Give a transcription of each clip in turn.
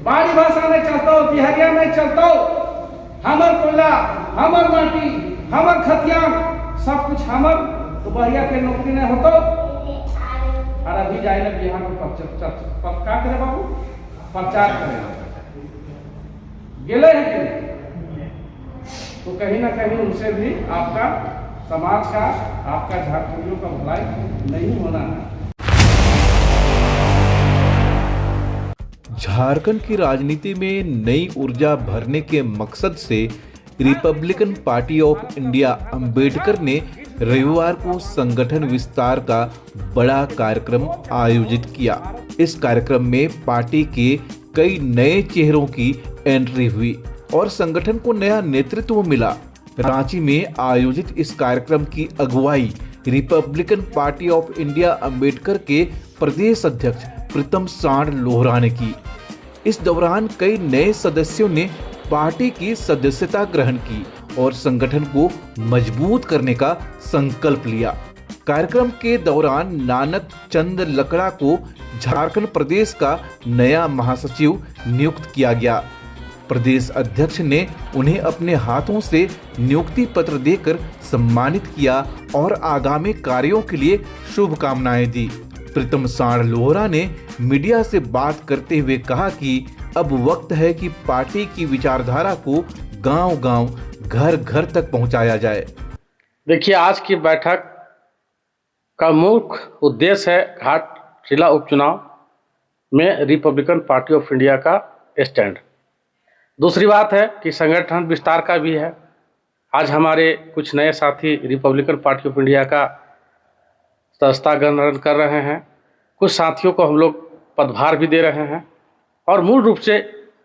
बाड़ी भाषा नहीं चलता, बिहारिया नहीं चलता, हमर कोयला, हमर माटी, हमर खतियान, सब कुछ हमर, तो बढ़िया के नौकरी नहीं होतो। और अभी जाए ना बिहार में क्या करे बाबू, प्रचार करे गेले हैं, तो कहीं ना कहीं उनसे भी आपका समाज का, आपका झारखंडियों का भलाई नहीं होना है। झारखंड की राजनीति में नई ऊर्जा भरने के मकसद से Republican party of India Ambedkar ने रविवार को संगठन विस्तार का बड़ा कार्यक्रम आयोजित किया। इस कार्यक्रम में पार्टी के कई नए चेहरों की एंट्री हुई और संगठन को नया नेतृत्व मिला। रांची में आयोजित इस कार्यक्रम की अगुवाई Republican party of India Ambedkar के प्रदेश अध्यक्ष प्रीतम सांड लोहरा ने की। इस दौरान कई नए सदस्यों ने पार्टी की सदस्यता ग्रहण की और संगठन को मजबूत करने का संकल्प लिया। कार्यक्रम के दौरान नानक चंद लकड़ा को झारखंड प्रदेश का नया महासचिव नियुक्त किया गया। प्रदेश अध्यक्ष ने उन्हें अपने हाथों से नियुक्ति पत्र देकर सम्मानित किया और आगामी कार्यों के लिए शुभकामनाएं दी। प्रीतम सांड लोहरा ने मीडिया से बात करते हुए कहा कि अब वक्त है कि पार्टी की विचारधारा को गांव-गांव, घर-घर तक पहुंचाया जाए। देखिए, आज की बैठक का मुख्य उद्देश्य है घाटशिला उपचुनाव में रिपब्लिकन पार्टी ऑफ इंडिया का स्टैंड। दूसरी बात है कि संगठन विस्तार का भी है। आज हमारे कुछ नए साथी रिपब्लिकन पार्टी ऑफ इंडिया का सदस्यता ग्रहण कर रहे हैं। कुछ साथियों को हम लोग पदभार भी दे रहे हैं और मूल रूप से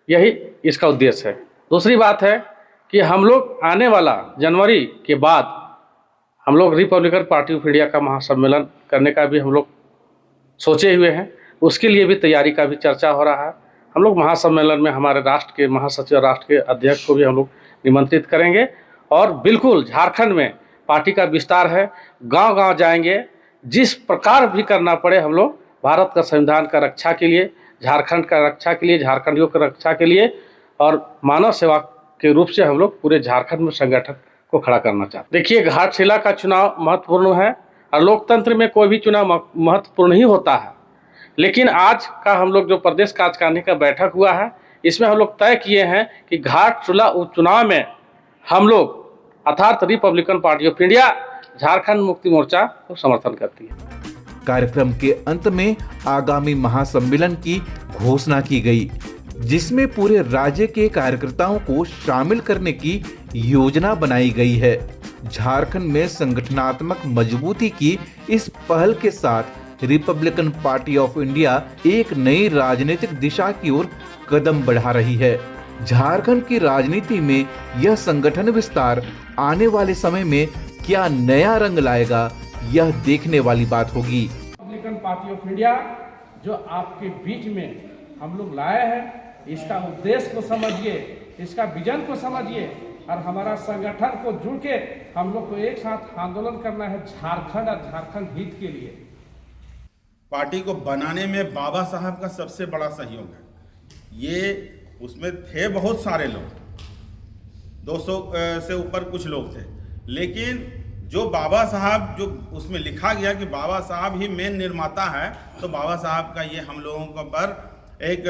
यही इसका उद्देश्य है। दूसरी बात है कि हम लोग आने वाला जनवरी के बाद हम लोग रिपब्लिकन पार्टी ऑफ इंडिया का महासम्मेलन करने का भी हम लोग सोचे हुए हैं। उसके लिए भी तैयारी का भी चर्चा हो रहा है। हम लोग महासम्मेलन में हमारे राष्ट्र के महासचिव, राष्ट्र के अध्यक्ष को भी हम लोग निमंत्रित करेंगे और बिल्कुल झारखंड में पार्टी का विस्तार है। गांव-गांव जाएंगे, जिस प्रकार भी करना पड़े हम लोग भारत का संविधान का रक्षा के लिए, झारखंड का रक्षा के लिए, झारखंडियों की रक्षा के लिए और मानव सेवा के रूप से हम लोग पूरे झारखंड में संगठन को खड़ा करना चाहते हैं। देखिए, घाटशिला का चुनाव महत्वपूर्ण है और लोकतंत्र में कोई भी चुनाव महत्वपूर्ण ही होता है। लेकिन आज का हम लोग जो प्रदेश कार्यकारिणी का बैठक हुआ है, इसमें हम लोग तय किए हैं कि घाटशिला उपचुनाव में हम लोग अर्थात Republican party of India Jharkhand Mukti Morcha को समर्थन करती है। कार्यक्रम के अंत में आगामी महासम्मेलन की घोषणा की गई, जिसमें पूरे राज्य के कार्यकर्ताओं को शामिल करने की योजना बनाई गई है। झारखंड में संगठनात्मक मजबूती की इस पहल के साथ रिपब्लिकन पार्टी ऑफ इंडिया एक नई राजनीतिक दिशा की ओर कदम बढ़ा रही है। झारखंड की राजनीति में यह संगठन विस्तार आने वाले समय में क्या नया रंग लाएगा, यह देखने वाली बात होगी। रिपब्लिकन पार्टी ऑफ इंडिया जो आपके बीच में हम लोग लाए हैं, इसका उद्देश्य को समझिए, इसका विजन को समझिए और हमारा संगठन को जुड़ के हम लोग को एक साथ आंदोलन करना है झारखंड और झारखंड हित के लिए। पार्टी को बनाने में बाबा साहब का सबसे बड़ा सहयोग है। ये उसमें थे बहुत सारे लोग, 200 से ऊपर कुछ लोग थे, लेकिन जो बाबा साहब जो उसमें लिखा गया कि बाबा साहब ही मेन निर्माता है, तो बाबा साहब का ये हम लोगों को पर एक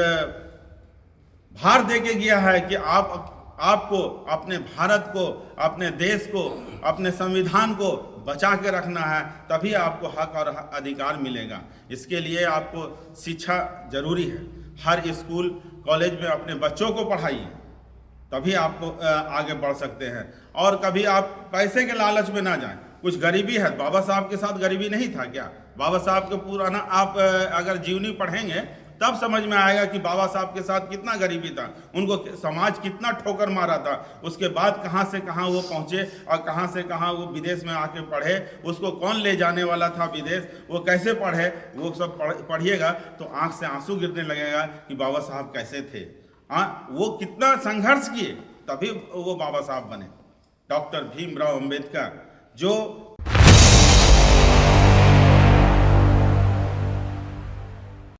भार दे के गया है कि आपको अपने भारत को, अपने देश को, अपने संविधान को बचा के रखना है, तभी आपको हक और अधिकार मिलेगा। इसके लिए आपको शिक्षा जरूरी है। हर स्कूल कॉलेज में अपने बच्चों को पढ़ाइए, तभी आपको आगे बढ़ सकते हैं। और कभी आप पैसे के लालच में ना जाएं। कुछ गरीबी है, बाबा साहब के साथ गरीबी नहीं था क्या? बाबा साहब के पुराना आप अगर जीवनी पढ़ेंगे तब समझ में आएगा कि बाबा साहब के साथ कितना गरीबी था, उनको समाज कितना ठोकर मारा था। उसके बाद कहाँ से कहाँ वो पहुँचे और कहाँ से कहाँ वो विदेश में आके पढ़े, उसको कौन ले जाने वाला था विदेश, वो कैसे पढ़े, वो सब पढ़िएगा तो आँख से आंसू गिरने लगेगा कि बाबा साहब कैसे थे। हाँ, वो कितना संघर्ष किए तभी वो बाबा साहब बने। डॉक्टर भीमराव अंबेडकर जो